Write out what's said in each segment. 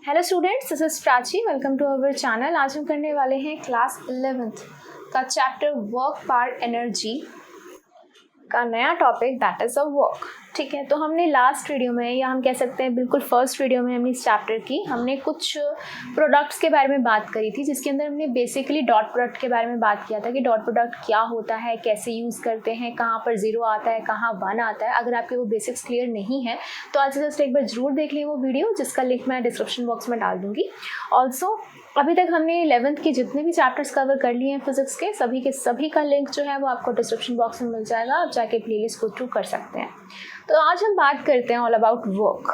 Hello students, this is Prachi. Welcome to our channel. आज हम करने वाले हैं क्लास 11th का चैप्टर वर्क पार्ट एनर्जी का नया topic, that is a work. ठीक है, तो हमने लास्ट वीडियो में, या हम कह सकते हैं बिल्कुल फर्स्ट वीडियो में, हमने इस चैप्टर की हमने कुछ प्रोडक्ट्स के बारे में बात करी थी, जिसके अंदर हमने बेसिकली डॉट प्रोडक्ट के बारे में बात किया था कि डॉट प्रोडक्ट क्या होता है, कैसे यूज़ करते हैं, कहाँ पर ज़ीरो आता है, कहाँ 1 आता है। अगर आपके वो बेसिक्स क्लियर नहीं है तो आज जस्ट एक बार ज़रूर देख लें वो वीडियो, जिसका लिंक मैं डिस्क्रिप्शन बॉक्स में डाल दूँगी। ऑल्सो अभी तक हमने 11th के जितने भी चैप्टर्स कवर कर लिए हैं फिजिक्स के सभी का लिंक जो है वो आपको डिस्क्रिप्शन बॉक्स में मिल जाएगा। आप जाके प्लेलिस्ट को थ्रू कर सकते हैं। तो आज हम बात करते हैं ऑल अबाउट वर्क।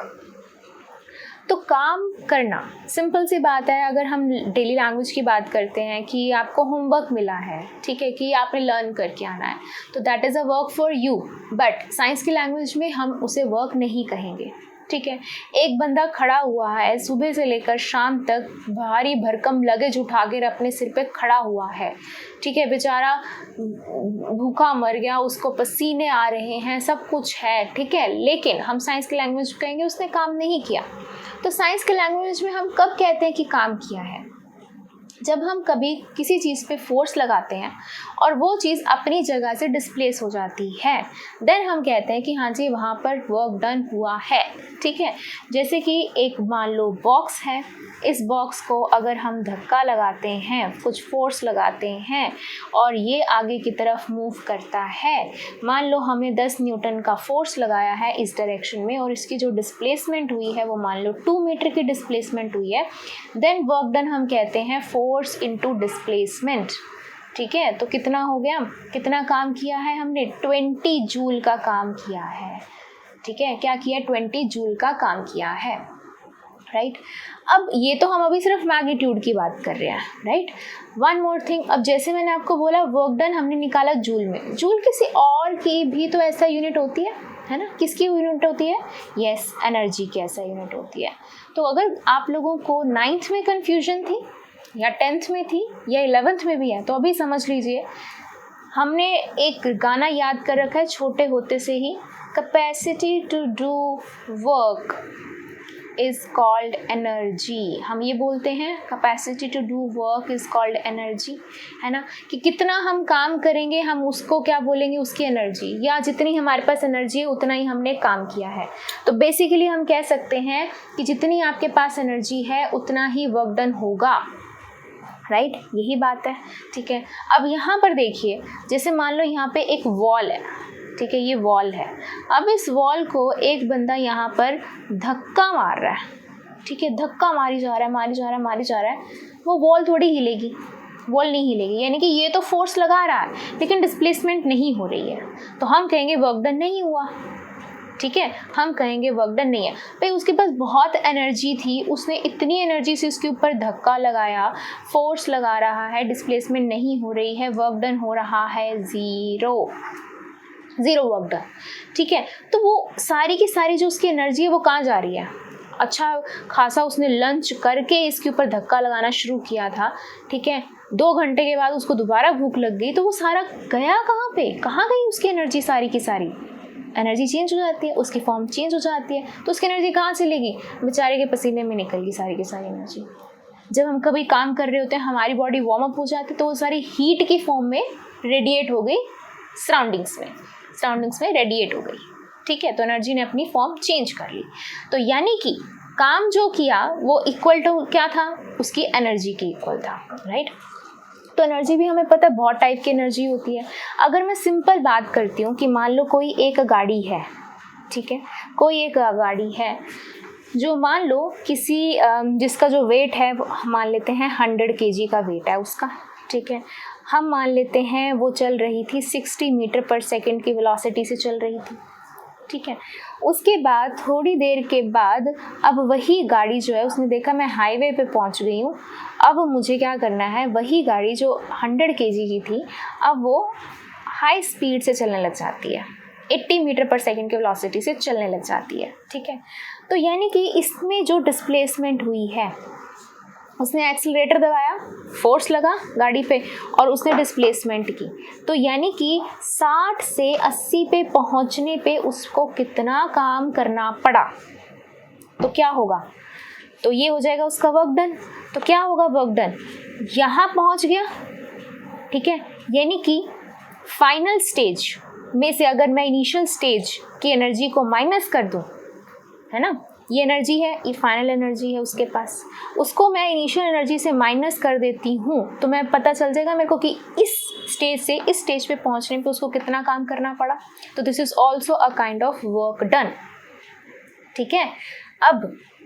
तो काम करना सिंपल सी बात है। अगर हम डेली लैंग्वेज की बात करते हैं कि आपको होमवर्क मिला है, ठीक है, कि आपने लर्न करके आना है, तो that is a work for you. But science की लैंग्वेज में हम उसे वर्क नहीं कहेंगे। ठीक है, एक बंदा खड़ा हुआ है, सुबह से लेकर शाम तक भारी भरकम लगेज उठा कर अपने सिर पे खड़ा हुआ है। ठीक है, बेचारा भूखा मर गया, उसको पसीने आ रहे हैं, सब कुछ है, ठीक है, लेकिन हम साइंस की लैंग्वेज में कहेंगे उसने काम नहीं किया। तो साइंस की लैंग्वेज में हम कब कहते हैं कि काम किया है? जब हम कभी किसी चीज़ पे फोर्स लगाते हैं और वो चीज़ अपनी जगह से डिस्प्लेस हो जाती है, देन हम कहते हैं कि हाँ जी, वहाँ पर वर्क डन हुआ है। ठीक है, जैसे कि एक मान लो बॉक्स है, इस बॉक्स को अगर हम धक्का लगाते हैं, कुछ फोर्स लगाते हैं और ये आगे की तरफ मूव करता है, मान लो हमने 10 न्यूटन का फोर्स लगाया है इस डायरेक्शन में और इसकी जो डिस्प्लेसमेंट हुई है वो मान लो 2 मीटर की डिस्प्लेसमेंट हुई है, देन वर्क डन हम कहते हैं फोर्स इनटू डिस्प्लेसमेंट। ठीक है, तो कितना हो गया, कितना काम किया है हमने? 20 जूल का काम किया है। ठीक है, क्या किया? 20 जूल का काम किया है। राइट, अब ये तो हम अभी सिर्फ मैग्नीट्यूड की बात कर रहे हैं। राइट, वन मोर थिंग, अब जैसे मैंने आपको बोला वर्क डन हमने निकाला जूल में, जूल किसी और की भी तो ऐसा यूनिट होती है ना? किसकी यूनिट होती है? यस, एनर्जी की ऐसा यूनिट होती है। तो अगर आप लोगों को 9th में कन्फ्यूजन थी या 10th में थी या 11th में भी है, तो अभी समझ लीजिए, हमने एक गाना याद कर रखा है छोटे होते से ही, capacity to do work is called energy. हम ये बोलते हैं capacity to do work is called energy, है ना, कि कितना हम काम करेंगे हम उसको क्या बोलेंगे, उसकी एनर्जी, या जितनी हमारे पास एनर्जी है उतना ही हमने काम किया है। तो बेसिकली हम कह सकते हैं कि जितनी आपके पास एनर्जी है उतना ही वर्क डन होगा। राइट, यही बात है। ठीक है, अब यहाँ पर देखिए, जैसे मान लो यहाँ पे एक वॉल है, ठीक है, ये वॉल है। अब इस वॉल को एक बंदा यहाँ पर धक्का मार रहा है। ठीक है, धक्का मारी जा रहा है, वो वॉल थोड़ी हिलेगी, वॉल नहीं हिलेगी, यानी कि ये तो फोर्स लगा रहा है लेकिन डिस्प्लेसमेंट नहीं हो रही है, तो हम कहेंगे वर्क डन नहीं हुआ। ठीक है, हम कहेंगे वर्क डन नहीं है। भाई उसके पास बहुत एनर्जी थी, उसने इतनी एनर्जी से उसके ऊपर धक्का लगाया, फोर्स लगा रहा है, डिस्प्लेसमेंट नहीं हो रही है, वर्क डन हो रहा है ज़ीरो वर्क डन। ठीक है, तो वो सारी की सारी जो उसकी एनर्जी है वो कहाँ जा रही है? अच्छा खासा उसने लंच करके इसके ऊपर धक्का लगाना शुरू किया था, ठीक है, 2 घंटे के बाद उसको दोबारा भूख लग गई, तो वो सारा गया कहाँ पे? कहाँ गई उसकी एनर्जी? सारी की सारी एनर्जी चेंज हो जाती है, उसकी फॉर्म चेंज हो जाती है, तो उसकी एनर्जी कहाँ से लेगी? बेचारे के पसीने में निकल गई सारी की सारी एनर्जी। जब हम कभी काम कर रहे होते हैं, हमारी बॉडी वार्म अप हो जाती है, तो वो सारी हीट की फॉर्म में रेडिएट हो गई सराउंडिंग्स में रेडिएट हो गई। ठीक है, तो एनर्जी ने अपनी फॉर्म चेंज कर ली। तो यानी कि काम जो किया वो इक्वल टू क्या था? उसकी एनर्जी के इक्वल था। राइट, तो एनर्जी भी हमें पता है बहुत टाइप की एनर्जी होती है। अगर मैं सिंपल बात करती हूँ कि मान लो कोई एक गाड़ी है, ठीक है, कोई एक गाड़ी है जो मान लो किसी जिसका जो वेट है मान लेते हैं 100 kg का वेट है उसका। ठीक है, हम मान लेते हैं वो चल रही थी 60 मीटर पर सेकेंड की वेलोसिटी से चल रही थी। ठीक है, उसके बाद थोड़ी देर के बाद अब वही गाड़ी जो है, उसने देखा मैं हाईवे पे पहुंच गई हूँ, अब मुझे क्या करना है, वही गाड़ी जो 100 kg की थी अब वो हाई स्पीड से चलने लग जाती है, 80 मीटर पर सेकेंड की वेलोसिटी से चलने लग जाती है। ठीक है, तो यानी कि इसमें जो डिस्प्लेसमेंट हुई है, उसने एक्सीलरेटर दबाया, फोर्स लगा गाड़ी पे और उसने डिस्प्लेसमेंट की, तो यानी कि 60 से 80 पे पहुंचने पे उसको कितना काम करना पड़ा? तो क्या होगा? तो ये हो जाएगा उसका वर्क डन। तो क्या होगा वर्क डन, यहाँ पहुँच गया, ठीक है। यानी कि फाइनल स्टेज में से अगर मैं इनिशियल स्टेज की एनर्जी को माइनस कर दूं, है ना, ये एनर्जी है, ये फाइनल एनर्जी है उसके पास, उसको मैं इनिशियल एनर्जी से माइनस कर देती हूँ, तो मैं पता चल जाएगा मेरे को कि इस स्टेज से इस स्टेज पे पहुँचने पे उसको कितना काम करना पड़ा। तो this is also a kind of work done, ठीक है।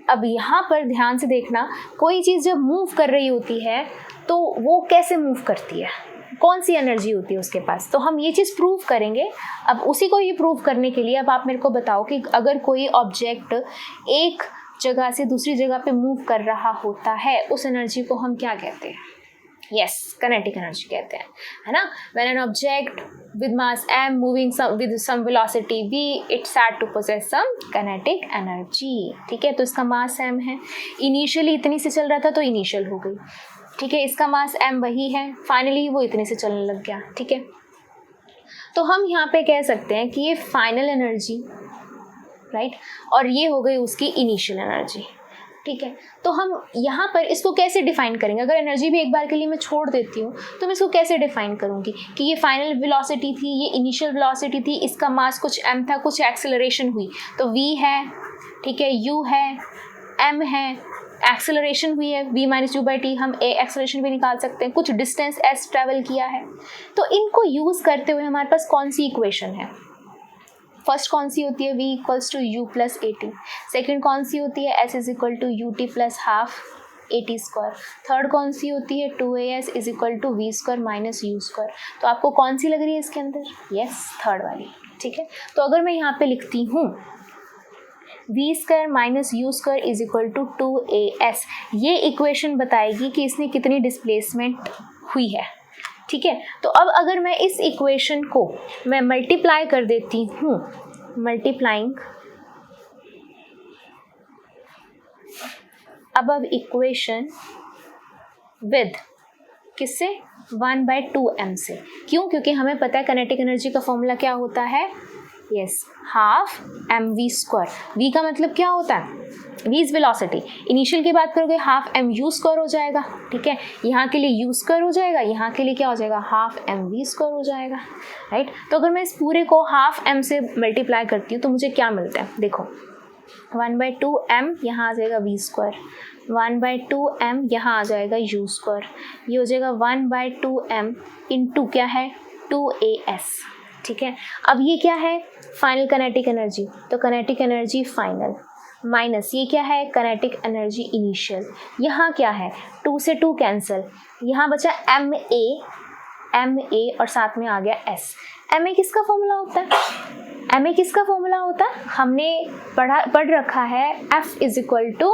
अब यहाँ पर ध्यान से देखना, कोई चीज़ जब मूव कर रही होती है तो वो कैसे मूव करती है, कौन सी एनर्जी होती है उसके पास, तो हम ये चीज़ प्रूव करेंगे। अब उसी को ये प्रूव करने के लिए अब आप मेरे को बताओ कि अगर कोई ऑब्जेक्ट एक जगह से दूसरी जगह पे मूव कर रहा होता है, उस एनर्जी को हम क्या कहते हैं? यस, काइनेटिक एनर्जी कहते हैं, है ना। When an object with mass m moving with some velocity v, it's said to possess some kinetic energy, ठीक है। तो इसका मास m है, इनिशियली इतनी से चल रहा था तो इनिशियल हो गई, ठीक है। इसका मास m वही है, फाइनली वो इतने से चलने लग गया, ठीक है। तो हम यहाँ पे कह सकते हैं कि ये फाइनल एनर्जी, राइट, और ये हो गई उसकी इनिशियल एनर्जी, ठीक है। तो हम यहाँ पर इसको कैसे डिफाइन करेंगे? अगर एनर्जी भी एक बार के लिए मैं छोड़ देती हूँ तो मैं इसको कैसे डिफाइन करूँगी कि ये फाइनल वेलोसिटी थी, ये इनिशियल वेलोसिटी थी, इसका मास कुछ m था, कुछ एक्सेलरेशन हुई तो v है, ठीक है, u है, m है, एक्सेलरेशन हुई है v minus you by T, हम a एक्सेलरेशन भी निकाल सकते हैं, कुछ डिस्टेंस s ट्रेवल किया है। तो इनको यूज़ करते हुए हमारे पास कौन सी इक्वेशन है? फर्स्ट कौन सी होती है? v equals to U plus A T. Second कौन सी होती है? s is equal to U T plus half A T square. Third कौन सी होती है? 2as is equal to V square minus U square. तो आपको कौन सी लग रही है इसके अंदर? यस, थर्ड वाली, ठीक है। तो अगर मैं यहाँ पे लिखती हूँ V square minus U square is equal to 2as, ये इक्वेशन बताएगी कि इसने कितनी डिस्प्लेसमेंट हुई है, ठीक है। तो अब अगर मैं इस इक्वेशन को मैं मल्टीप्लाई कर देती हूँ, मल्टीप्लाइंग अब इक्वेशन विद किससे? 1/2m से। क्यों? क्योंकि हमें पता है काइनेटिक एनर्जी का फॉर्मूला क्या होता है? Yes, half M V square. V का मतलब क्या होता है? v इज वेलोसिटी, इनिशियल की बात करोगे हाफ एम यू स्क्वायर हो जाएगा, ठीक है। यहाँ के लिए यू स्क्वायर हो जाएगा, यहाँ के लिए क्या हो जाएगा? हाफ एम वी स्क्वायर हो जाएगा, राइट। तो अगर मैं इस पूरे को हाफ एम से मल्टीप्लाई करती हूँ तो मुझे क्या मिलता है? देखो 1/2m, यहाँ आ जाएगा वी स्क्वायर, 1/2m यहाँ आ जाएगा यू स्क्वायर, ये हो जाएगा 1/2m इंटू क्या है? 2as, ठीक है। अब ये क्या है? फाइनल काइनेटिक एनर्जी, तो काइनेटिक एनर्जी फाइनल माइनस ये क्या है? Kinetic energy initial. यहाँ क्या है? 2 से 2 कैंसिल, यहाँ बचा एम ए और साथ में आ गया s। एम ए किसका फॉर्मूला होता है? एम ए किसका फॉर्मूला होता है? हमने पढ़ रखा है F is equal to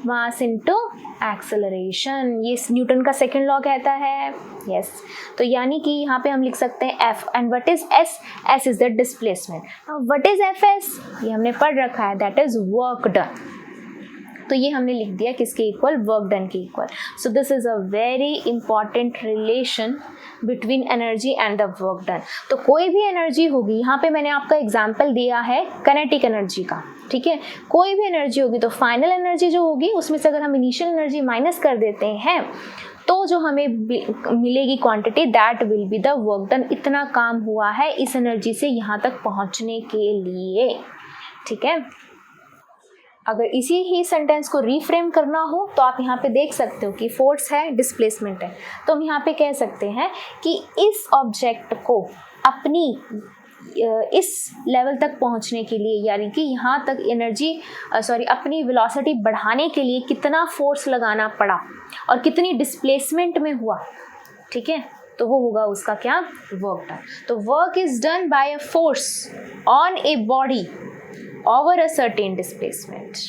mass into acceleration, ये न्यूटन का सेकेंड लॉ कहता है, यस। तो यानी कि यहाँ पे हम लिख सकते हैं F and what is S? S is the displacement. What is Fs? ये हमने पढ़ रखा है, दैट इज वर्क डन। तो ये हमने लिख दिया किसके इक्वल? वर्क डन के equal. So this is a very important relation between energy and the work done. तो कोई भी एनर्जी होगी, यहाँ पे मैंने आपका एग्जांपल दिया है काइनेटिक एनर्जी का, ठीक है। कोई भी एनर्जी होगी तो फाइनल एनर्जी जो होगी उसमें से अगर हम इनिशियल एनर्जी माइनस कर देते हैं तो जो हमें मिलेगी quantity, that will be the work done. इतना काम हुआ है इस एनर्जी से यहाँ तक पहुँचने के लिए, ठीक है। अगर इसी ही सेंटेंस को रीफ्रेम करना हो तो आप यहाँ पे देख सकते हो कि फोर्स है, डिस्प्लेसमेंट है, तो हम यहाँ पे कह सकते हैं कि इस ऑब्जेक्ट को अपनी इस लेवल तक पहुँचने के लिए, यानी कि यहाँ तक एनर्जी अपनी वेलोसिटी बढ़ाने के लिए कितना फोर्स लगाना पड़ा और कितनी डिस्प्लेसमेंट में हुआ, ठीक है। तो वो होगा उसका क्या? Work done. तो work is done by a force on a body over a certain displacement,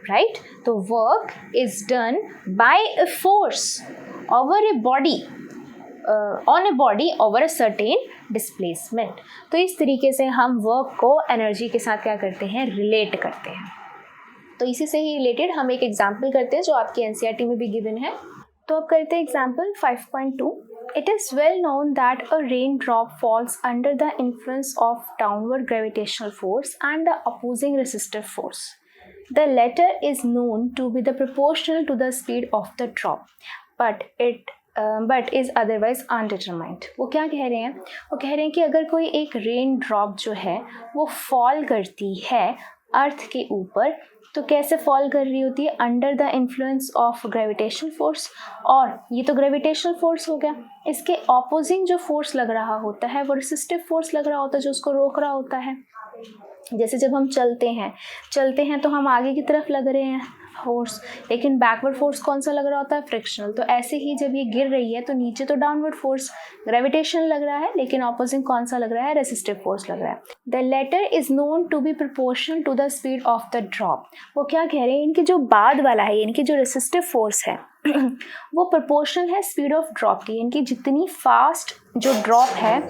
right? So work is done by a force over a body on a body over a certain displacement. तो इस तरीके से हम work को energy के साथ क्या करते हैं? रिलेट करते हैं। तो इसी से ही रिलेटेड हम एक एग्जाम्पल करते हैं जो आपकी एनसीईआरटी में भी गिवन है। तो अब करते हैं example 5.2। It is well known that a raindrop falls under the influence of downward gravitational force and the opposing resistive force. The latter is known to be the proportional to the speed of the drop but is otherwise undetermined. वो क्या कह रहे हैं? वो कह रहे हैं कि अगर कोई एक रेन ड्रॉप जो है वो फॉल करती है अर्थ के ऊपर, तो कैसे फॉल कर रही होती है? Under the influence of gravitational force. और ये तो ग्रेविटेशनल फोर्स हो गया, इसके ऑपोजिंग जो फोर्स लग रहा होता है वो रेसिस्टिव फोर्स लग रहा होता है, जो उसको रोक रहा होता है। जैसे जब हम चलते हैं तो हम आगे की तरफ लग रहे हैं फोर्स, लेकिन बैकवर्ड फोर्स कौन सा लग रहा होता है? फ्रिक्शनल। तो ऐसे ही जब ये गिर रही है तो नीचे तो डाउनवर्ड फोर्स ग्रेविटेशन लग रहा है, लेकिन ऑपोजिंग कौन सा लग रहा है? रेसिस्टिव फोर्स लग रहा है। The latter is known to be proportional to the speed of the drop. वो क्या कह रहे हैं? इनके जो बाद वाला है, इनकी जो रेसिस्टिव फोर्स है वो प्रोपोर्शनल है स्पीड ऑफ ड्रॉप की। इनकी जितनी फास्ट जो ड्रॉप है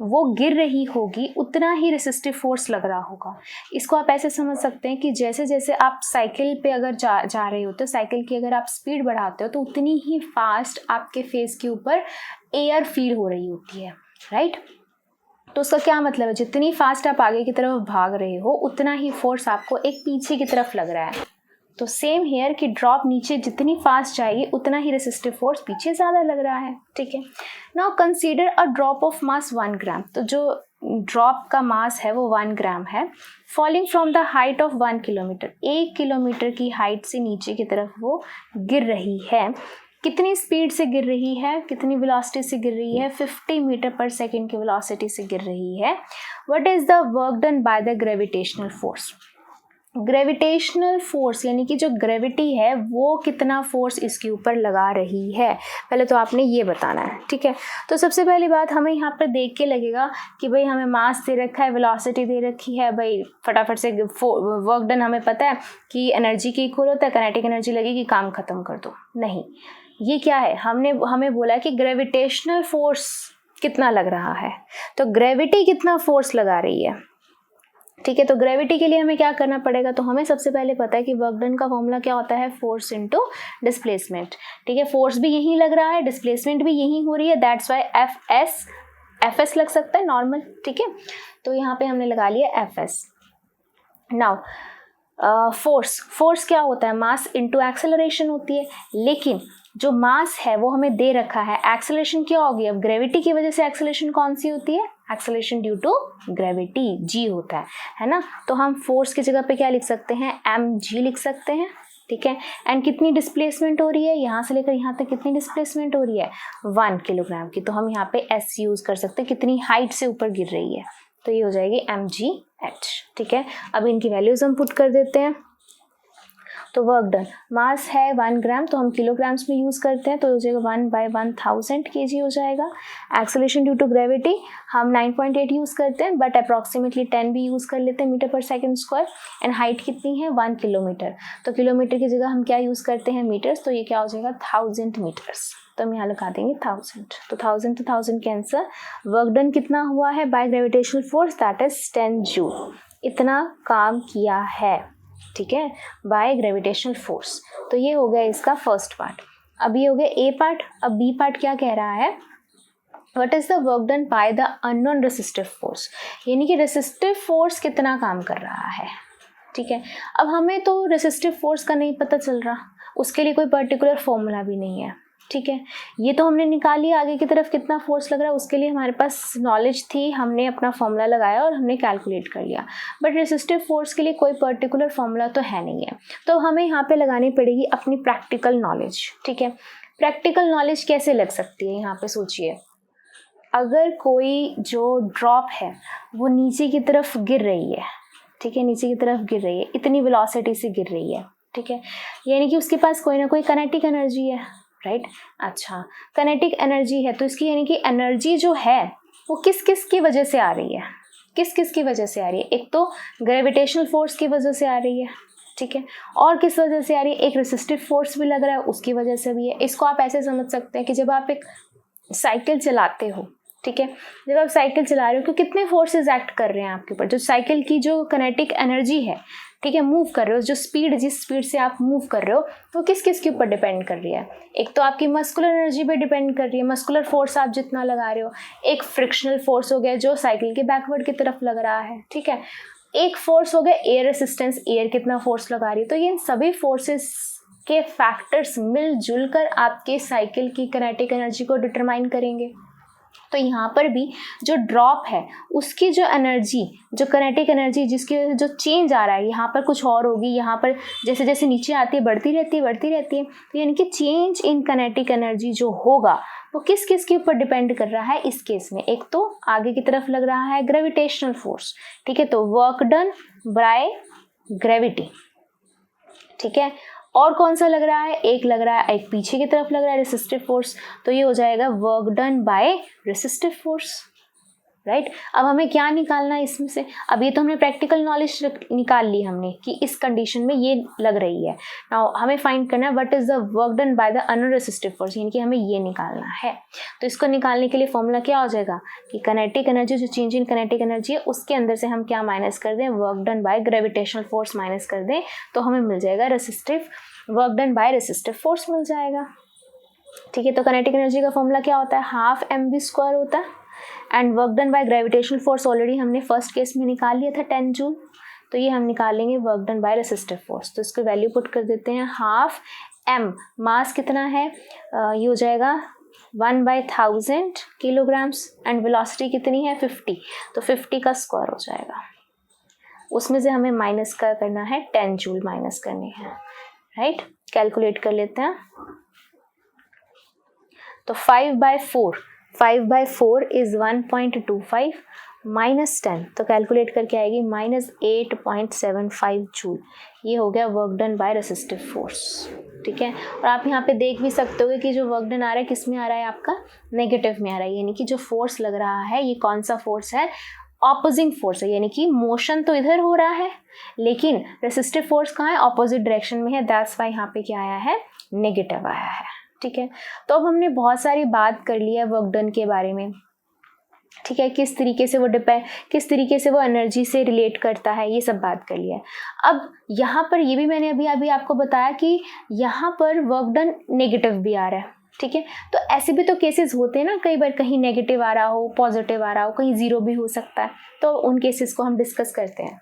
वो गिर रही होगी उतना ही रेसिस्टिव फोर्स लग रहा होगा। इसको आप ऐसे समझ सकते हैं कि जैसे जैसे आप साइकिल पे अगर जा रहे होते हो, साइकिल की अगर आप स्पीड बढ़ाते हो तो उतनी ही फास्ट आपके फेस के ऊपर एयर फील हो रही होती है, राइट? तो उसका क्या मतलब है? जितनी फास्ट आप आगे की तरफ भाग रहे हो उतना ही फोर्स आपको एक पीछे की तरफ लग रहा है। तो सेम हेयर कि ड्रॉप नीचे जितनी फास्ट जाएगी उतना ही रेसिस्टिव फोर्स पीछे ज़्यादा लग रहा है, ठीक है। Now consider a drop of mass 1 ग्राम। तो जो ड्रॉप का मास है वो 1 ग्राम है, falling from the height of 1 kilometre. 1 kilometre की हाइट से नीचे की तरफ वो गिर रही है। कितनी स्पीड से गिर रही है, कितनी वेलोसिटी से गिर रही है? 50 मीटर पर सेकेंड की वेलोसिटी से गिर रही है। What is the work done by the gravitational force? Gravitational force यानी कि जो ग्रेविटी है वो कितना फोर्स इसके ऊपर लगा रही है, पहले तो आपने ये बताना है, ठीक है। तो सबसे पहली बात हमें यहाँ पर देख के लगेगा कि भाई हमें मास दे रखा है, वेलोसिटी दे रखी है, भाई फटाफट से वर्क डन हमें पता है कि एनर्जी के इक्वल होता है, काइनेटिक एनर्जी लगेगी, काम खत्म कर दो। नहीं, ये क्या है? हमें बोला कि ग्रेविटेशनल फोर्स कितना लग रहा है, तो ग्रेविटी कितना फोर्स लगा रही है, ठीक है। तो ग्रेविटी के लिए हमें क्या करना पड़ेगा? तो हमें सबसे पहले पता है कि वर्क डन का फॉर्मूला क्या होता है? फोर्स इनटू डिस्प्लेसमेंट, ठीक है। फोर्स भी यही लग रहा है, डिस्प्लेसमेंट भी यही हो रही है, दैट्स वाई एफ एस लग सकता है नॉर्मल, ठीक है। तो यहाँ पे हमने लगा लिया एफ एस। नाउ फोर्स क्या होता है? मास इनटू एक्सेलरेशन होती है, लेकिन जो मास है वो हमें दे रखा है, एक्सेलरेशन क्या होगी? अब ग्रेविटी की वजह से एक्सेलरेशन कौन सी होती है? एक्सेलरेशन ड्यू टू ग्रेविटी, जी होता है ना। तो हम फोर्स की जगह पे क्या लिख सकते हैं? mg लिख सकते हैं, ठीक है। एंड कितनी डिस्प्लेसमेंट हो रही है? यहाँ से लेकर यहाँ तक कितनी डिस्प्लेसमेंट हो रही है? 1 किलोग्राम की। तो हम यहाँ पे s यूज कर सकते हैं, कितनी हाइट से ऊपर गिर रही है, तो ये हो जाएगी mgh, ठीक है। अब इनकी वैल्यूज हम पुट कर देते हैं। तो वर्क डन, मास है 1 ग्राम तो हम किलोग्राम्स में यूज़ करते हैं, तो हो जाएगा 1/1000 kg हो जाएगा। एक्सेलरेशन ड्यू टू ग्रेविटी हम 9.8 यूज़ करते हैं, बट अप्रॉक्सीमेटली 10 भी यूज़ कर लेते हैं मीटर पर सेकेंड स्क्वायर। एंड हाइट कितनी है? 1 किलोमीटर, तो किलोमीटर की जगह हम क्या यूज़ करते हैं? मीटर्स, तो ये क्या हो जाएगा? 1000 मीटर्स। तो हम यहाँ लगा देंगे 1000, तो 1000 to 1000 कैंसर। वर्क डन कितना हुआ है bye gravitational force? That is 10 joule. इतना काम किया है, ठीक है, बाय ग्रेविटेशनल फोर्स। तो ये हो गया इसका फर्स्ट पार्ट। अब ये हो गया ए पार्ट। अब बी पार्ट क्या कह रहा है? What is the work done by the unknown resistive force, यानी कि रेसिस्टिव फोर्स कितना काम कर रहा है, ठीक है। अब हमें तो रेसिस्टिव फोर्स का नहीं पता चल रहा, उसके लिए कोई पर्टिकुलर फॉर्मूला भी नहीं है, ठीक है। ये तो हमने निकाली आगे की तरफ कितना फोर्स लग रहा है, उसके लिए हमारे पास नॉलेज थी, हमने अपना फॉर्मूला लगाया और हमने कैलकुलेट कर लिया। बट रेसिस्टिव फोर्स के लिए कोई पर्टिकुलर फॉर्मूला तो है नहीं है, तो हमें यहाँ पे लगानी पड़ेगी अपनी प्रैक्टिकल नॉलेज, ठीक है। प्रैक्टिकल नॉलेज कैसे लग सकती है? यहाँ पे सोचिए, अगर कोई जो ड्रॉप है वो नीचे की तरफ गिर रही है, ठीक है, नीचे की तरफ गिर रही है, इतनी वेलोसिटी से गिर रही है, ठीक है, यानी कि उसके पास कोई ना कोई काइनेटिक एनर्जी है, राइट। अच्छा, काइनेटिक एनर्जी है तो इसकी यानी कि एनर्जी जो है वो किस किस की वजह से आ रही है? किस किस की वजह से आ रही है? एक तो ग्रेविटेशनल फोर्स की वजह से आ रही है, ठीक है, और किस वजह से आ रही है? एक रेसिस्टिव फोर्स भी लग रहा है, उसकी वजह से भी है। इसको आप ऐसे समझ सकते हैं कि जब आप एक साइकिल चलाते हो, ठीक है, जब आप साइकिल चला रहे हो तो कितने फोर्सेस एक्ट कर रहे हैं आपके ऊपर? जो साइकिल की जो काइनेटिक एनर्जी है, ठीक है, मूव कर रहे हो, जो स्पीड, जिस स्पीड से आप मूव कर रहे हो वो किस किस के ऊपर डिपेंड कर रही है? एक तो आपकी मस्कुलर एनर्जी पे डिपेंड कर रही है, मस्कुलर फोर्स आप जितना लगा रहे हो। एक फ्रिक्शनल फोर्स हो गया जो साइकिल के बैकवर्ड की तरफ लग रहा है, ठीक है। एक फोर्स हो गया एयर रेसिस्टेंस, एयर कितना फोर्स लगा रही है, तो ये इन सभी फोर्सेस के फैक्टर्स मिलजुल कर आपके साइकिल की काइनेटिक एनर्जी को डिटरमाइन करेंगे। तो यहाँ पर भी जो ड्रॉप है उसकी जो एनर्जी, जो काइनेटिक एनर्जी जिसकी वजह से जो चेंज आ रहा है, यहाँ पर कुछ और होगी, यहाँ पर जैसे जैसे नीचे आती है बढ़ती रहती है। तो यानी कि चेंज इन काइनेटिक एनर्जी जो होगा वो किस किस के ऊपर डिपेंड कर रहा है इस केस में। एक तो आगे की तरफ लग रहा है ग्रेविटेशनल फोर्स, ठीक है, तो वर्क डन बाय ग्रेविटी, ठीक है। और कौन सा लग रहा है, एक लग रहा है, एक पीछे की तरफ लग रहा है रेसिस्टिव फोर्स, तो ये हो जाएगा work done by resistive force, right. अब हमें क्या निकालना है इसमें से, अब ये तो हमने प्रैक्टिकल नॉलेज निकाल ली हमने कि इस कंडीशन में ये लग रही है। नाउ हमें फाइंड करना है what is the work done by the unresistive force, यानी कि हमें ये निकालना है। तो इसको निकालने के लिए फॉर्मूला क्या हो जाएगा कि काइनेटिक एनर्जी, जो चेंज इन काइनेटिक एनर्जी है उसके अंदर से हम क्या माइनस कर दें, work done by gravitational force minus कर दें, तो हमें मिल जाएगा resistive, work done by resistive force मिल जाएगा, ठीक है। तो काइनेटिक एनर्जी का फॉर्मूला क्या होता है, हाफ mv² होता है, and work done by gravitational force already हमने फर्स्ट केस में निकाल लिया था 10 जूल, तो ये हम निकालेंगे work done by resistive force. तो इसको वैल्यू पुट कर देते हैं, हाफ m, मास कितना है, ये हो जाएगा 1/1000 किलोग्राम्स, एंड वेलोसिटी कितनी है 50, तो 50 का स्क्वायर हो जाएगा। उसमें से हमें माइनस का करना है 10 जूल माइनस करनी है, राइट। कैलकुलेट कर लेते हैं, तो 5/4 इज 1.25 माइनस 10, तो कैलकुलेट करके आएगी -8.75 जूल। ये हो गया work done by resistive force, ठीक है। और आप यहाँ पे देख भी सकते हो कि जो वर्क डन आ रहा है किस में आ रहा है, आपका नेगेटिव में आ रहा है, यानी कि जो फोर्स लग रहा है ये कौन सा फोर्स है, ऑपोजिंग फोर्स है, यानी कि मोशन तो इधर हो रहा है लेकिन रेसिस्टिव फोर्स कहाँ है, ऑपोजिट डायरेक्शन में है, दैट्स वाई यहाँ पे क्या आया है, नेगेटिव आया है, ठीक है। तो अब हमने बहुत सारी बात कर ली है वर्क डन के बारे में, ठीक है, किस तरीके से वो एनर्जी से रिलेट करता है, ये सब बात कर लिया है। अब यहाँ पर ये भी मैंने अभी आपको बताया कि यहाँ पर वर्क डन नेगेटिव भी आ रहा है, ठीक है। तो ऐसे भी तो केसेस होते हैं ना, कई बार कहीं नेगेटिव आ रहा हो, पॉजिटिव आ रहा हो, कहीं जीरो भी हो सकता है, तो उन केसेस को हम डिस्कस करते हैं।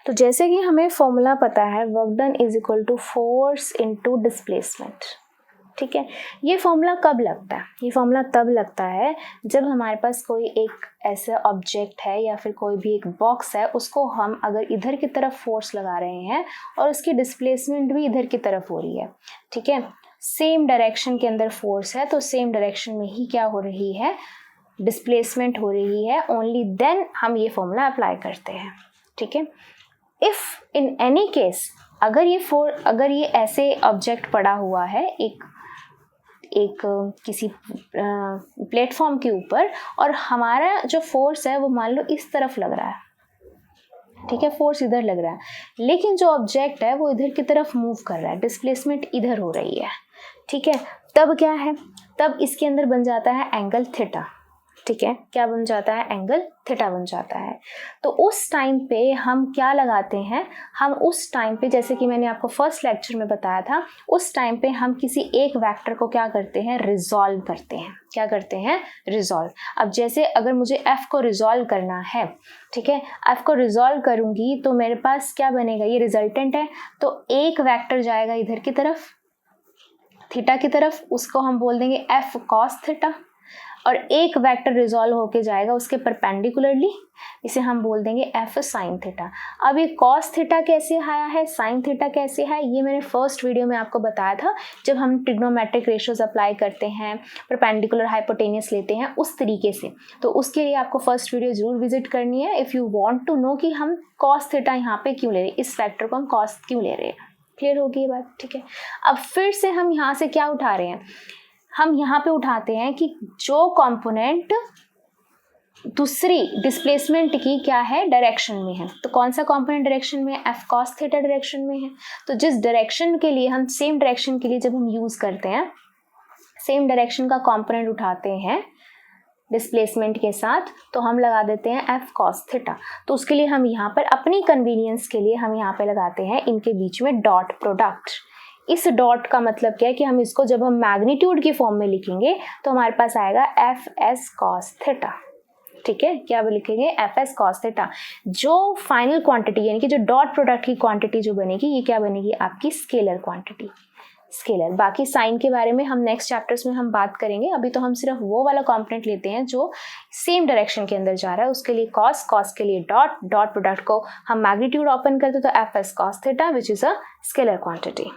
तो जैसे कि हमें फॉर्मूला पता है, work done is equal to force into displacement, ठीक है। ये फॉर्मूला कब लगता है, ये फॉर्मूला तब लगता है जब हमारे पास कोई एक ऐसा ऑब्जेक्ट है या फिर कोई भी एक बॉक्स है, उसको हम अगर इधर की तरफ फोर्स लगा रहे हैं और उसकी डिस्प्लेसमेंट भी इधर की तरफ हो रही है, ठीक है, सेम डायरेक्शन के अंदर फोर्स है, तो सेम डायरेक्शन में ही क्या हो रही है, डिस्प्लेसमेंट हो रही है, ओनली देन हम ये फॉर्मूला अप्लाई करते हैं, ठीक है। इफ इन एनी केस अगर ये ऐसे ऑब्जेक्ट पड़ा हुआ है एक किसी प्लेटफॉर्म के ऊपर, और हमारा जो फोर्स है वो मान लो इस तरफ लग रहा है, ठीक है, फोर्स इधर लग रहा है, लेकिन जो ऑब्जेक्ट है वो इधर की तरफ मूव कर रहा है, डिस्प्लेसमेंट इधर हो रही है, ठीक है, तब क्या है, तब इसके अंदर बन जाता है एंगल थीटा, ठीक है, क्या बन जाता है, एंगल थीटा बन जाता है। तो उस टाइम पे हम क्या लगाते हैं, हम उस टाइम पे, जैसे कि मैंने आपको फर्स्ट लेक्चर में बताया था, उस टाइम पे हम किसी एक वेक्टर को क्या करते हैं, रिजॉल्व करते हैं, क्या करते हैं, रिजॉल्व। अब जैसे अगर मुझे f को रिजॉल्व करना है, ठीक है, f को रिजॉल्व करूंगी तो मेरे पास क्या बनेगा, ये रिजल्टेंट है, तो एक वेक्टर जाएगा इधर की तरफ, थीटा की तरफ, उसको हम बोल देंगे f cos थीटा, और एक वेक्टर रिजॉल्व होके जाएगा उसके परपेंडिकुलरली, इसे हम बोल देंगे f sin थीटा। अब ये cos थीटा कैसे आया है, sin थीटा कैसे है, ये मैंने फर्स्ट वीडियो में आपको बताया था, जब हम ट्रिग्नोमेट्रिक रेशियोज अप्लाई करते हैं, परपेंडिकुलर हाइपोटेनियस लेते हैं उस तरीके से, तो उसके लिए आपको फर्स्ट वीडियो जरूर विजिट करनी है if you want to know कि हम cos थीटा यहाँ पे क्यों ले रहे हैं, इस फैक्टर को हम cos क्यों ले रहे हैं। क्लियर होगी ये बात, ठीक है। अब फिर से हम यहाँ से क्या उठा रहे हैं, हम यहाँ पे उठाते हैं कि जो कंपोनेंट दूसरी डिस्प्लेसमेंट की क्या है, डायरेक्शन में है, तो कौन सा कंपोनेंट डायरेक्शन में है, f cos थीटा डायरेक्शन में है। तो जिस डायरेक्शन के लिए हम सेम डायरेक्शन के लिए जब हम यूज करते हैं, सेम डायरेक्शन का कंपोनेंट उठाते हैं डिस्प्लेसमेंट के साथ, तो हम लगा देते हैं f cos थीटा। तो उसके लिए हम यहाँ पर अपनी कन्वीनियंस के लिए हम यहाँ पे लगाते हैं इनके बीच में डॉट प्रोडक्ट। इस डॉट का मतलब क्या है कि हम इसको जब हम मैग्नीट्यूड की फॉर्म में लिखेंगे तो हमारे पास आएगा एफ एस कॉस थीटा, ठीक है, क्या लिखेंगे, एफ एस कॉस थीटा। जो फाइनल क्वांटिटी यानी कि जो डॉट प्रोडक्ट की क्वांटिटी जो बनेगी ये क्या बनेगी, आपकी स्केलर क्वांटिटी, स्केलर। बाकी साइन के बारे में हम नेक्स्ट चैप्टर्स में हम बात करेंगे, अभी तो हम सिर्फ वो वाला कंपोनेंट लेते हैं जो सेम डायरेक्शन के अंदर जा रहा है, उसके लिए कॉस, कॉस के लिए डॉट, डॉट प्रोडक्ट को हम मैग्नीट्यूड ओपन करते तो F S cos theta which is a scalar quantity,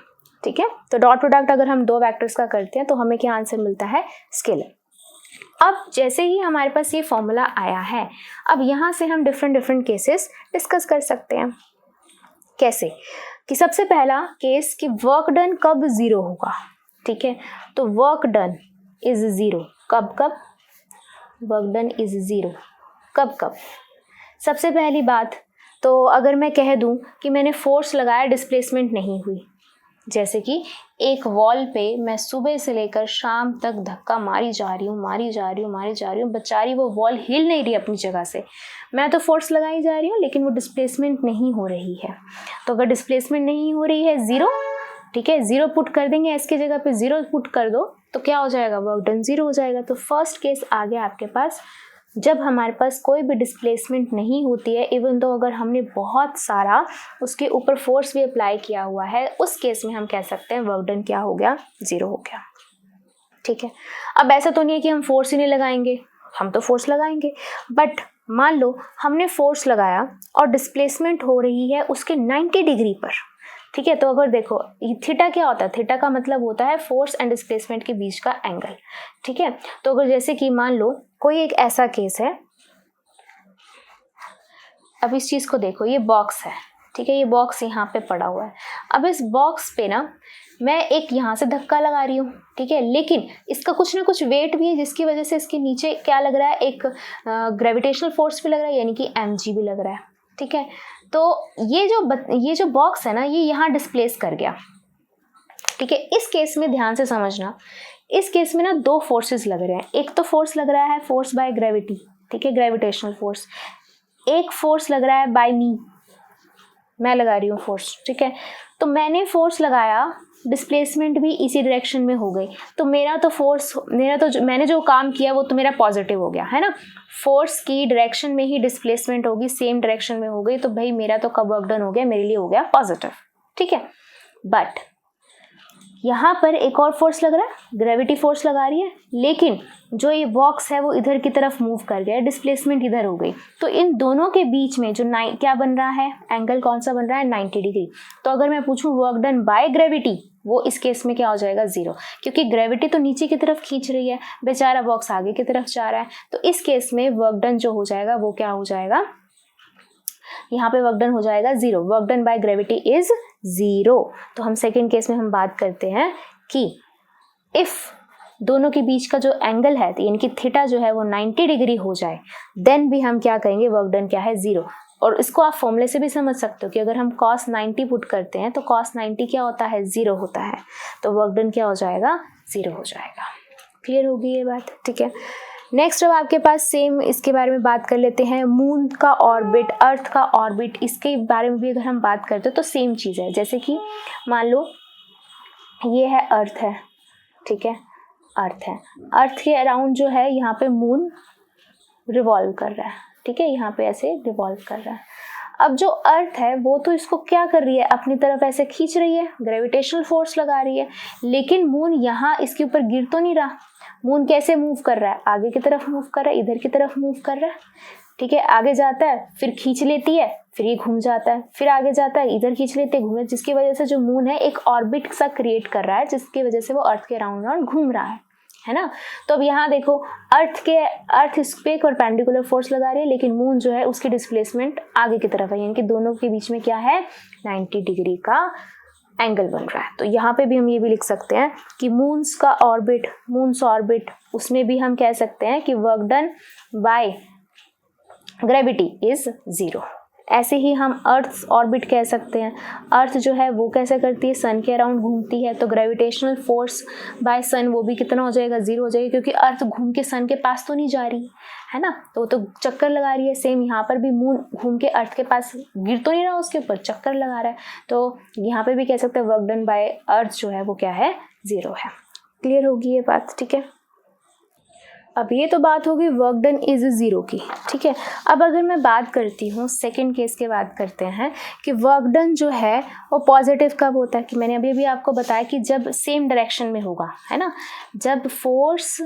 ठीक है। तो डॉट प्रोडक्ट अगर हम दो वेक्टर्स का करते हैं तो हमें क्या आंसर मिलता है, स्केलर। अब जैसे ही हमारे पास ये फॉर्मूला आया है, अब यहाँ से हम डिफरेंट केसेस डिस्कस कर सकते हैं। कैसे, कि सबसे पहला केस कि वर्क डन कब जीरो होगा, ठीक है। तो वर्क डन इज जीरो कब कब, वर्क डन इज जीरो कब कब। सबसे पहली बात तो अगर मैं कह दूं कि मैंने फोर्स लगाया, डिस्प्लेसमेंट नहीं हुई, जैसे कि एक वॉल पे मैं सुबह से लेकर शाम तक धक्का मारी जा रही हूँ, बेचारी वो वॉल हिल नहीं रही अपनी जगह से, मैं तो फोर्स लगाई जा रही हूँ लेकिन वो डिस्प्लेसमेंट नहीं हो रही है। तो अगर डिस्प्लेसमेंट नहीं हो रही है, जीरो, ठीक है, जीरो पुट कर देंगे, इसकी जगह पे जीरो पुट कर दो तो क्या हो जाएगा, वर्क डन जीरो हो जाएगा। तो फर्स्ट केस आ गया आपके पास, जब हमारे पास कोई भी डिस्प्लेसमेंट नहीं होती है, इवन तो अगर हमने बहुत सारा उसके ऊपर फोर्स भी अप्लाई किया हुआ है, उस केस में हम कह सकते हैं वर्क डन क्या हो गया, जीरो हो गया, ठीक है। अब ऐसा तो नहीं है कि हम फोर्स ही नहीं लगाएंगे, हम तो फोर्स लगाएंगे, बट मान लो हमने फोर्स लगाया और डिस्प्लेसमेंट हो रही है उसके 90 डिग्री पर, ठीक है। तो अगर देखो थीटा क्या होता है, थीटा का मतलब होता है फोर्स एंड डिस्प्लेसमेंट के बीच का एंगल, ठीक है। तो अगर जैसे कि मान लो कोई एक ऐसा केस है, अब इस चीज को देखो, ये बॉक्स है, ठीक है, ये बॉक्स यहाँ पे पड़ा हुआ है। अब इस बॉक्स पे ना मैं एक यहाँ से धक्का लगा रही हूँ, ठीक है, लेकिन इसका कुछ ना कुछ वेट भी है जिसकी वजह से इसके नीचे क्या लग रहा है, एक ग्रेविटेशनल फोर्स भी लग रहा है, यानी कि mg भी लग रहा है, ठीक है। तो ये जो बॉक्स है ना, ये यहाँ डिस्प्लेस कर गया, ठीक है। इस केस में ध्यान से समझना, इस केस में ना दो फोर्सेस लग रहे हैं, एक तो फोर्स लग रहा है फोर्स बाय ग्रेविटी, ठीक है, ग्रेविटेशनल फोर्स, एक फोर्स लग रहा है बाय मी, मैं लगा रही हूँ फोर्स, ठीक है। तो मैंने फोर्स लगाया, डिस्प्लेसमेंट भी इसी डायरेक्शन में हो गई, तो मेरा तो फोर्स, मैंने जो काम किया वो तो मेरा पॉजिटिव हो गया, है ना। फोर्स की डायरेक्शन में ही डिस्प्लेसमेंट होगी, सेम डायरेक्शन में हो गई, तो भाई मेरा तो कब वर्क डन हो गया, मेरे लिए हो गया पॉजिटिव, ठीक है। बट यहाँ पर एक और फोर्स लग रहा है, ग्रेविटी फोर्स लगा रही है, लेकिन जो ये बॉक्स है वो इधर की तरफ मूव कर गया, डिस्प्लेसमेंट इधर हो गई, तो इन दोनों के बीच में जो क्या बन रहा है, एंगल कौन सा बन रहा है, 90 डिग्री। तो अगर मैं पूछूं वर्क डन बाय ग्रेविटी, वो इस केस में क्या हो जाएगा, जीरो, क्योंकि ग्रेविटी तो नीचे की तरफ खींच रही है, बेचारा बॉक्स आगे की तरफ जा रहा है। तो इस केस में वर्क डन जो हो जाएगा वो क्या हो जाएगा, यहाँ पे वर्क डन हो जाएगा zero, work done by gravity is zero. तो हम सेकेंड केस में हम बात करते हैं कि इफ दोनों के बीच का जो एंगल है, यानी कि थीटा जो है वो 90 डिग्री हो जाए, देन भी हम क्या कहेंगे, वर्क डन क्या है, जीरो। और इसको आप फॉर्मूले से भी समझ सकते हो कि अगर हम cos 90 पुट करते हैं तो cos 90 क्या होता है, जीरो होता है, तो वर्क डन क्या हो जाएगा, जीरो हो जाएगा। क्लियर होगी ये बात, ठीक है। नेक्स्ट अब आपके पास सेम इसके बारे में बात कर लेते हैं, मून का ऑर्बिट, अर्थ का ऑर्बिट, इसके बारे में भी अगर हम बात करते हैं तो सेम चीज़ है। जैसे कि मान लो ये है अर्थ है, ठीक है, अर्थ है, अर्थ के अराउंड जो है यहाँ पे मून रिवॉल्व कर रहा है, ठीक है, यहाँ पे ऐसे रिवॉल्व कर रहा है। अब जो अर्थ है वो तो इसको क्या कर रही है, अपनी तरफ ऐसे खींच रही है, ग्रेविटेशनल फोर्स लगा रही है, लेकिन मून यहाँ इसके ऊपर गिर तो नहीं रहा। मून कैसे मूव कर रहा है, आगे की तरफ मूव कर रहा है, इधर की तरफ मूव कर रहा है, ठीक है, आगे जाता है फिर खींच लेती है, फिर ये घूम जाता है, फिर आगे जाता है, इधर खींच लेते हैं, घूम, जिसकी वजह से जो मून है एक ऑर्बिट सा क्रिएट कर रहा है, जिसकी वजह से वो अर्थ के राउंड राउंड घूम रहा है ना। तो अब यहाँ देखो, अर्थ इस पे परपेंडिकुलर फोर्स लगा रही है, लेकिन मून जो है उसकी डिस्प्लेसमेंट आगे की तरफ है, यानी कि दोनों के बीच में क्या है, 90 डिग्री का एंगल बन रहा है। तो यहाँ पे भी हम ये भी लिख सकते हैं कि मून्स ऑर्बिट, उसमें भी हम कह सकते हैं कि work done by gravity is zero. ऐसे ही हम अर्थ ऑर्बिट कह सकते हैं, अर्थ जो है वो कैसे करती है, सन के अराउंड घूमती है, तो ग्रेविटेशनल फोर्स बाय सन वो भी कितना हो जाएगा, जीरो हो जाएगा, क्योंकि अर्थ घूम के सन के पास तो नहीं जा रही है ना, तो वो तो चक्कर लगा रही है। सेम यहाँ पर भी मून घूम के अर्थ के पास गिर तो नहीं रहा, उसके ऊपर चक्कर लगा रहा है, तो यहाँ पे भी कह सकते हैं वर्क डन बाय अर्थ जो है वो क्या है, जीरो है। क्लियर होगी ये बात, ठीक है। अब ये तो बात होगी वर्क डन इज 0 की, ठीक है। अब अगर मैं बात करती हूँ सेकंड केस के बात करते हैं कि वर्क डन जो है वो पॉजिटिव कब होता है, कि मैंने अभी भी आपको बताया कि जब सेम डायरेक्शन में होगा, है ना, जब force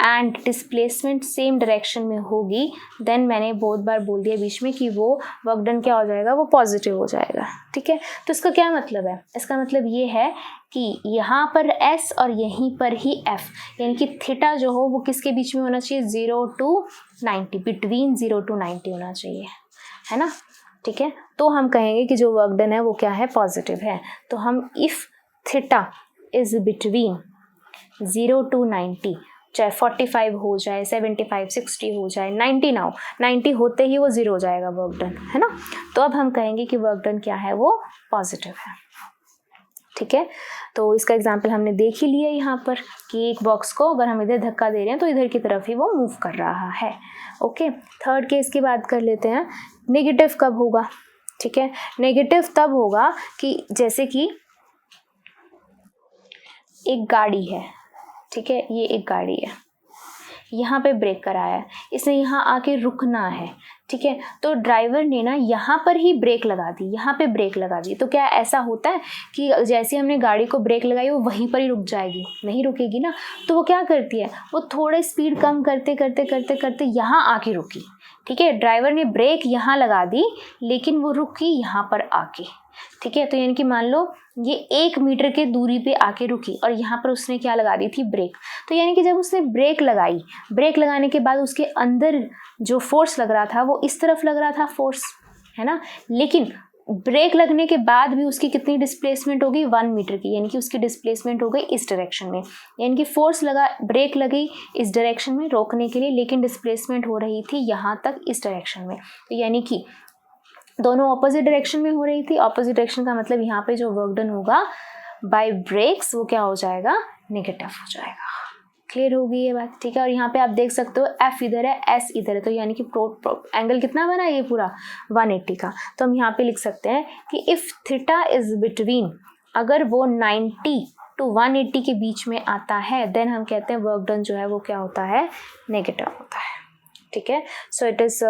and displacement same direction में होगी, देन मैंने बहुत बार बोल दिया बीच में कि वो वर्क डन क्या हो जाएगा, वो पॉजिटिव हो जाएगा, ठीक है। तो इसका क्या मतलब है, इसका मतलब ये है कि यहाँ पर S और यहीं पर ही F, यानी कि थीटा जो हो वो किसके बीच में होना चाहिए, 0 to 90, बिटवीन 0 to 90 होना चाहिए, है ना, ठीक है। तो हम कहेंगे कि जो वर्क डन है वो क्या है, पॉजिटिव है। तो हम if theta is between 0 to 90, चाहे 45 हो जाए, 75, 60 हो जाए, 90 ना हो, 90 होते ही वो 0 हो जाएगा वर्क डन, है ना। तो अब हम कहेंगे कि वर्क डन क्या है, वो पॉजिटिव है, ठीक है। तो इसका एग्जांपल हमने देख ही लिया यहाँ पर कि एक बॉक्स को अगर हम इधर धक्का दे रहे हैं तो इधर की तरफ ही वो मूव कर रहा है, ओके। थर्ड केस की बात कर लेते हैं, नेगेटिव कब होगा, ठीक है। नेगेटिव तब होगा कि जैसे कि एक गाड़ी है, ठीक है, ये एक गाड़ी है, यहाँ पे ब्रेक कराया है, इसने यहाँ आके रुकना है, ठीक है। तो ड्राइवर ने ना यहाँ पर ही ब्रेक लगा दी, यहाँ पे ब्रेक लगा दी, तो क्या ऐसा होता है कि जैसे हमने गाड़ी को ब्रेक लगाई वो वहीं पर ही रुक जाएगी, नहीं रुकेगी ना। तो वो क्या करती है, वो थोड़े स्पीड कम करते करते करते करते यहाँ आके रुकी, ठीक है। ड्राइवर ने ब्रेक यहाँ लगा दी लेकिन वो रुकी यहाँ पर आके, ठीक है। तो यानी कि मान लो ये 1 मीटर के दूरी पे आके रुकी और यहाँ पर उसने क्या लगा दी थी, ब्रेक। तो यानी कि जब उसने ब्रेक लगाई, ब्रेक लगाने के बाद उसके अंदर जो फोर्स लग रहा था वो इस तरफ लग रहा था फोर्स, है ना, लेकिन ब्रेक लगने के बाद भी उसकी कितनी डिस्प्लेसमेंट होगी, 1 मीटर की, यानी कि उसकी डिस्प्लेसमेंट हो गई इस डायरेक्शन में, यानी कि फोर्स लगा, ब्रेक लगी इस डायरेक्शन में रोकने के लिए, लेकिन डिस्प्लेसमेंट हो रही थी यहाँ तक इस डायरेक्शन में। तो यानी कि दोनों ऑपोजिट डायरेक्शन में हो रही थी। ऑपोजिट डायरेक्शन का मतलब यहाँ पे जो वर्क डन होगा बाय ब्रेक्स वो क्या हो जाएगा, नेगेटिव हो जाएगा। क्लियर होगी ये बात, ठीक है। और यहाँ पे आप देख सकते हो F इधर है, S इधर है, तो यानी कि एंगल कितना बना ये पूरा 180 का। तो हम यहाँ पे लिख सकते हैं कि इफ़ थीटा इज बिटवीन, अगर वो 90 to 180 के बीच में आता है, देन हम कहते हैं वर्क डन जो है वो क्या होता है, नेगेटिव होता है, ठीक है। So it is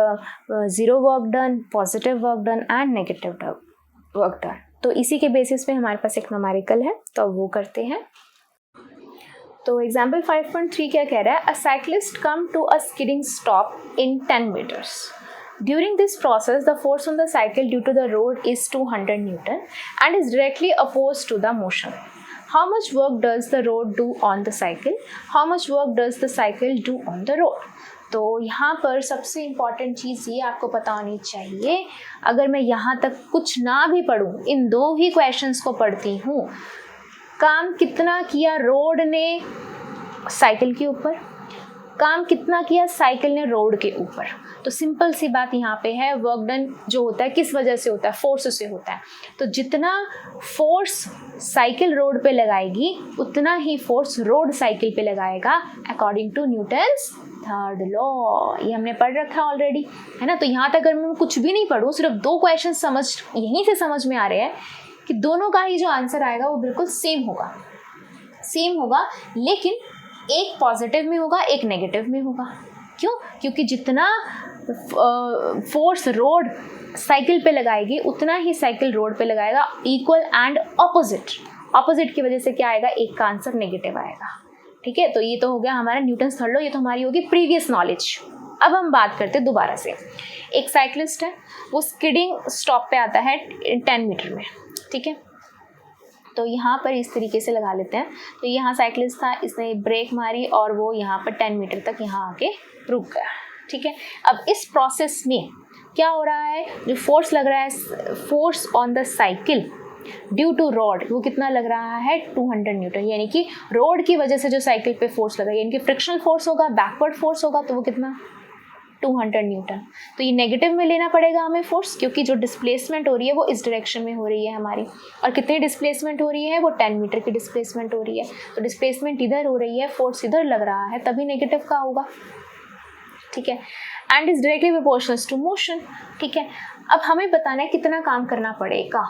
0 work done, positive work done and negative work done. तो इसी के बेसिस पे हमारे पास एक न्यूमेरिकल है, तो वो करते हैं। तो एग्जाम्पल 5.3 क्या कह रहा है, a cyclist come to a skidding stop in 10 meters. During this process, the force on the cycle due to the road is 200 Newton and is directly opposed to the motion. How much work does the road do on the cycle? How much work does the cycle do on the road? तो यहाँ पर सबसे important चीज़ ये आपको पता होनी चाहिए, अगर मैं यहाँ तक कुछ ना भी पढ़ूँ, इन 2 ही क्वेश्चंस को पढ़ती हूँ, काम कितना किया रोड ने साइकिल के ऊपर, काम कितना किया साइकिल ने रोड के ऊपर। तो सिंपल सी बात यहाँ पे है, वर्क डन जो होता है किस वजह से होता है, फोर्स से होता है। तो जितना फोर्स साइकिल रोड पे लगाएगी उतना ही फोर्स रोड साइकिल पे लगाएगा, according to Newton's third law. ये हमने पढ़ रखा ऑलरेडी, है ना। तो यहाँ तक अगर मैं कुछ भी नहीं पढ़ूँ, सिर्फ 2 क्वेश्चन यहीं से समझ में आ रहे हैं कि दोनों का ही जो आंसर आएगा वो बिल्कुल सेम होगा, लेकिन एक पॉजिटिव में होगा, एक नेगेटिव में होगा। क्यों? क्योंकि जितना फोर्स रोड साइकिल पे लगाएगी उतना ही साइकिल रोड पे लगाएगा, इक्वल एंड ऑपोजिट की वजह से क्या आएगा, एक का आंसर नेगेटिव आएगा, ठीक है। तो ये तो हो गया हमारा न्यूटन्स थर्ड लॉ, ये तो हमारी होगी प्रीवियस नॉलेज। अब हम बात करते हैं दोबारा से, एक साइक्लिस्ट है, वो स्किडिंग स्टॉप पे आता है 10 मीटर में, ठीक है। तो यहाँ पर इस तरीके से लगा लेते हैं। तो यहाँ साइक्लिस्ट था, इसने ब्रेक मारी और वो यहाँ पर 10 मीटर तक यहाँ आके रुक गया, ठीक है। अब इस प्रोसेस में क्या हो रहा है, जो फोर्स लग रहा है, force on the cycle due to road, वो कितना लग रहा है, 200 न्यूटन, यानी कि रोड की वजह से जो साइकिल पे फोर्स लगा, यानी कि फ्रिक्शनल फोर्स होगा, बैकवर्ड फोर्स होगा, तो वो कितना, 200 न्यूटन। तो ये नेगेटिव में लेना पड़ेगा हमें फोर्स, क्योंकि जो डिस्प्लेसमेंट हो रही है वो इस डायरेक्शन में हो रही है हमारी, और कितनी डिस्प्लेसमेंट हो रही है, वो 10 मीटर की डिस्प्लेसमेंट हो रही है। तो डिस्प्लेसमेंट इधर हो रही है, फोर्स इधर लग रहा है, तभी नेगेटिव का होगा, ठीक है। And is directly proportional to motion, ठीक है। अब हमें बताना है कितना काम करना पड़ेगा,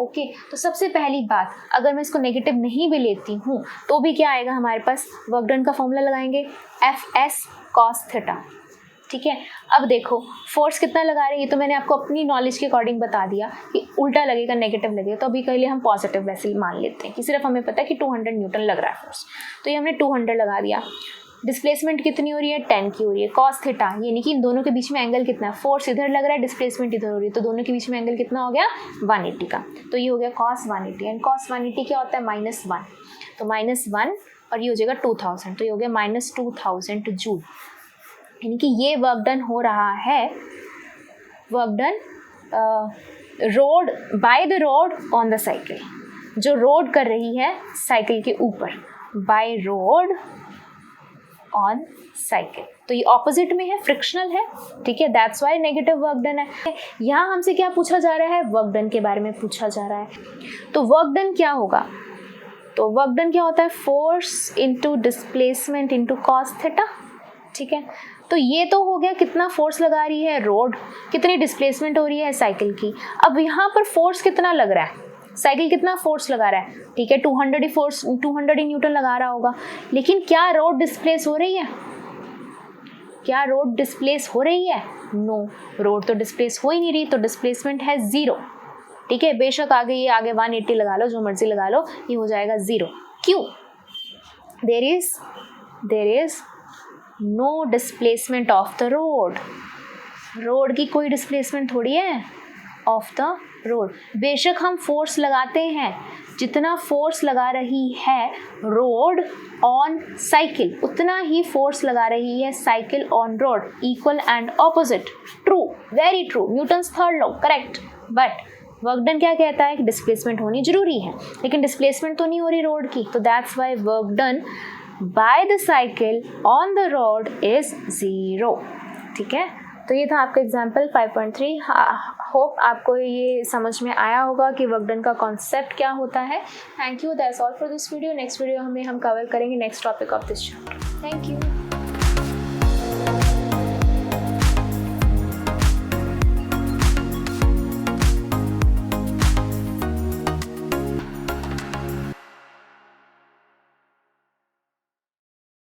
ओके तो सबसे पहली बात, अगर मैं इसको नेगेटिव नहीं भी लेती हूँ तो भी क्या आएगा हमारे पास, वर्क डन का फॉर्मूला लगाएंगे Fs cos थीटा। ठीक है, अब देखो फोर्स कितना लगा रहे हैं, ये तो मैंने आपको अपनी नॉलेज के अकॉर्डिंग बता दिया कि उल्टा लगेगा, नेगेटिव लगेगा, तो अभी के लिए हम पॉजिटिव वैसे मान लेते हैं कि सिर्फ हमें पता है कि 200 न्यूटन लग रहा है फोर्स, तो ये हमने 200 लगा दिया। डिस्प्लेसमेंट कितनी हो रही है, 10 की हो रही है, कॉस थीटा यानी कि इन दोनों के बीच में एंगल कितना है, फोर्स इधर लग रहा है, डिस्प्लेसमेंट इधर हो रही है, तो दोनों के बीच में एंगल कितना हो गया 180 का, तो ये हो गया कॉस 180 एंड कॉस 180 क्या होता है -1, तो -1 और ये हो जाएगा 2000, तो ये हो गया -2000 जूल, यानी कि ये वर्क डन हो रहा है, work done road by the road on the cycle, जो रोड कर रही है साइकिल के ऊपर, बाय रोड ऑन साइकिल, तो ये ऑपोजिट में है, फ्रिक्शनल है। ठीक है, that's why negative work done है। यहाँ हमसे क्या पूछा जा रहा है, वर्क डन के बारे में पूछा जा रहा है, तो वर्क डन क्या होगा, तो वर्क डन क्या होता है, force into displacement into cos theta. ठीक है, तो ये तो हो गया कितना फोर्स लगा रही है रोड, कितनी डिस्प्लेसमेंट हो रही है साइकिल की। अब यहाँ पर फोर्स कितना लग रहा है, साइकिल कितना फोर्स लगा रहा है, ठीक है 200 ही फोर्स, 200 ही न्यूटन लगा रहा होगा, लेकिन क्या रोड डिस्प्लेस हो रही है, क्या रोड डिस्प्लेस हो रही है, नो, रोड तो डिस्प्लेस हो ही नहीं रही, तो डिस्प्लेसमेंट है 0। ठीक है, बेशक आगे ये आगे 180 लगा लो, जो मर्जी लगा लो, ये हो जाएगा 0। क्यों, there is no displacement of the road, road की कोई डिस्प्लेसमेंट थोड़ी है ऑफ द रोड। बेशक हम फोर्स लगाते हैं, जितना फोर्स लगा रही है रोड ऑन साइकिल उतना ही फोर्स लगा रही है cycle on road, equal and opposite, true, very true, Newton's third law, correct. But work done क्या कहता है कि डिस्प्लेसमेंट होनी जरूरी है, लेकिन डिस्प्लेसमेंट तो नहीं हो रही रोड की, तो that's why work done by the cycle on the road is 0। ठीक है, तो ये था आपका एग्जाम्पल 5.3। होप आपको ये समझ में आया होगा कि वर्क डन का कॉन्सेप्ट क्या होता है। Thank you, that's all for this video. Next video हम कवर करेंगे next topic of this chapter. Thank you.